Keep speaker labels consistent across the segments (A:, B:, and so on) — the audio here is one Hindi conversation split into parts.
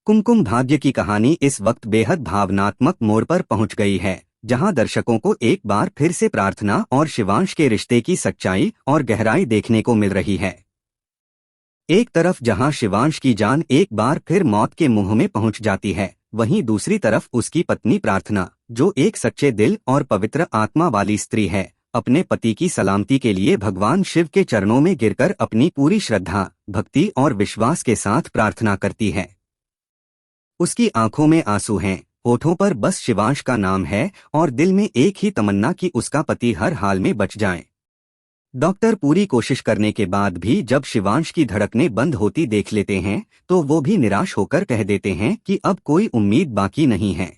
A: कुमकुम भाग्य की कहानी इस वक्त बेहद भावनात्मक मोड़ पर पहुंच गई है, जहां दर्शकों को एक बार फिर से प्रार्थना और शिवांश के रिश्ते की सच्चाई और गहराई देखने को मिल रही है। एक तरफ जहां शिवांश की जान एक बार फिर मौत के मुंह में पहुंच जाती है, वहीं दूसरी तरफ उसकी पत्नी प्रार्थना, जो एक सच्चे दिल और पवित्र आत्मा वाली स्त्री है, अपने पति की सलामती के लिए भगवान शिव के चरणों में गिरकर अपनी पूरी श्रद्धा, भक्ति और विश्वास के साथ प्रार्थना करती है। उसकी आंखों में आंसू हैं, होठों पर बस शिवांश का नाम है और दिल में एक ही तमन्ना कि उसका पति हर हाल में बच जाए। डॉक्टर पूरी कोशिश करने के बाद भी जब शिवांश की धड़कनें बंद होती देख लेते हैं, तो वो भी निराश होकर कह देते हैं कि अब कोई उम्मीद बाकी नहीं है।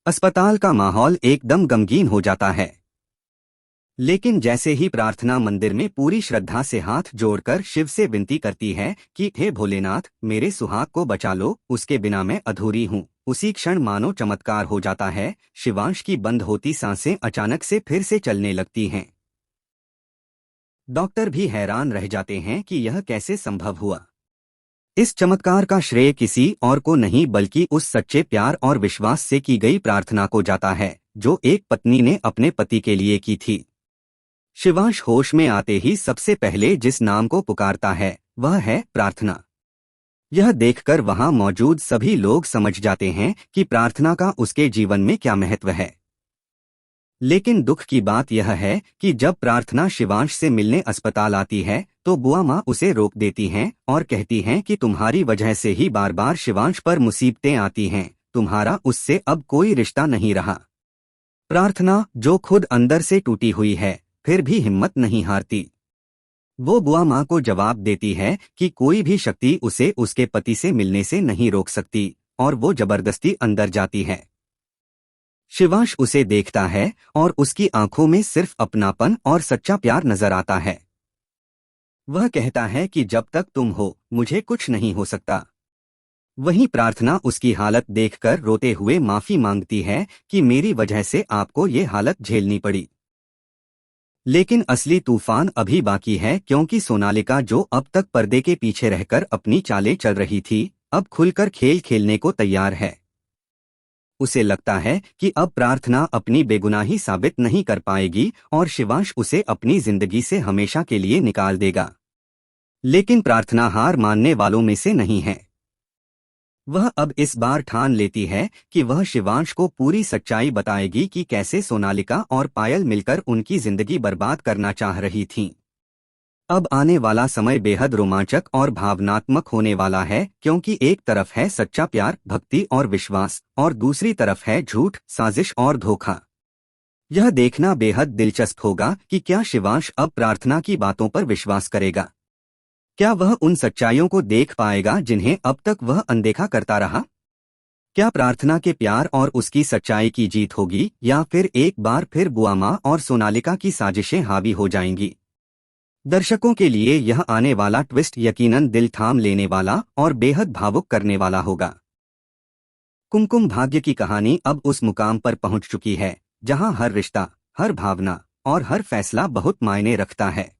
A: अस्पताल का माहौल एकदम गमगीन हो जाता है। लेकिन जैसे ही प्रार्थना मंदिर में पूरी श्रद्धा से हाथ जोड़कर शिव से विनती करती है कि हे भोलेनाथ, मेरे सुहाग को बचा लो, उसके बिना मैं अधूरी हूँ, उसी क्षण मानो चमत्कार हो जाता है। शिवांश की बंद होती सांसें अचानक से फिर से चलने लगती हैं। डॉक्टर भी हैरान रह जाते हैं कि यह कैसे संभव हुआ। इस चमत्कार का श्रेय किसी और को नहीं बल्कि उस सच्चे प्यार और विश्वास से की गई प्रार्थना को जाता है, जो एक पत्नी ने अपने पति के लिए की थी। शिवांश होश में आते ही सबसे पहले जिस नाम को पुकारता है वह है प्रार्थना। यह देखकर वहां मौजूद सभी लोग समझ जाते हैं कि प्रार्थना का उसके जीवन में क्या महत्व है। लेकिन दुख की बात यह है कि जब प्रार्थना शिवांश से मिलने अस्पताल आती है, तो बुआ माँ उसे रोक देती हैं और कहती हैं कि तुम्हारी वजह से ही बार बार शिवांश पर मुसीबतें आती हैं, तुम्हारा उससे अब कोई रिश्ता नहीं रहा। प्रार्थना, जो खुद अंदर से टूटी हुई है, फिर भी हिम्मत नहीं हारती। वो बुआ माँ को जवाब देती है कि कोई भी शक्ति उसे उसके पति से मिलने से नहीं रोक सकती, और वो जबरदस्ती अंदर जाती है। शिवांश उसे देखता है और उसकी आंखों में सिर्फ अपनापन और सच्चा प्यार नजर आता है। वह कहता है कि जब तक तुम हो मुझे कुछ नहीं हो सकता। वहीं प्रार्थना उसकी हालत देखकर रोते हुए माफी मांगती है कि मेरी वजह से आपको ये हालत झेलनी पड़ी। लेकिन असली तूफान अभी बाकी है, क्योंकि सोनालिका, जो अब तक पर्दे के पीछे रहकर अपनी चालें चल रही थी, अब खुलकर खेल खेलने को तैयार है। उसे लगता है कि अब प्रार्थना अपनी बेगुनाही साबित नहीं कर पाएगी और शिवांश उसे अपनी जिंदगी से हमेशा के लिए निकाल देगा। लेकिन प्रार्थना हार मानने वालों में से नहीं है। वह अब इस बार ठान लेती है कि वह शिवांश को पूरी सच्चाई बताएगी कि कैसे सोनालिका और पायल मिलकर उनकी जिंदगी बर्बाद करना चाह रही थीं। अब आने वाला समय बेहद रोमांचक और भावनात्मक होने वाला है, क्योंकि एक तरफ है सच्चा प्यार, भक्ति और विश्वास, और दूसरी तरफ है झूठ, साजिश और धोखा। यह देखना बेहद दिलचस्प होगा कि क्या शिवांश अब प्रार्थना की बातों पर विश्वास करेगा। क्या वह उन सच्चाइयों को देख पाएगा जिन्हें अब तक वह अनदेखा करता रहा। क्या प्रार्थना के प्यार और उसकी सच्चाई की जीत होगी, या फिर एक बार फिर बुआ माँ और सोनालिका की साजिशें हावी हो जाएंगी। दर्शकों के लिए यह आने वाला ट्विस्ट यकीनन दिल थाम लेने वाला और बेहद भावुक करने वाला होगा। कुमकुम भाग्य की कहानी अब उस मुकाम पर पहुंच चुकी है, जहां हर रिश्ता, हर भावना और हर फैसला बहुत मायने रखता है।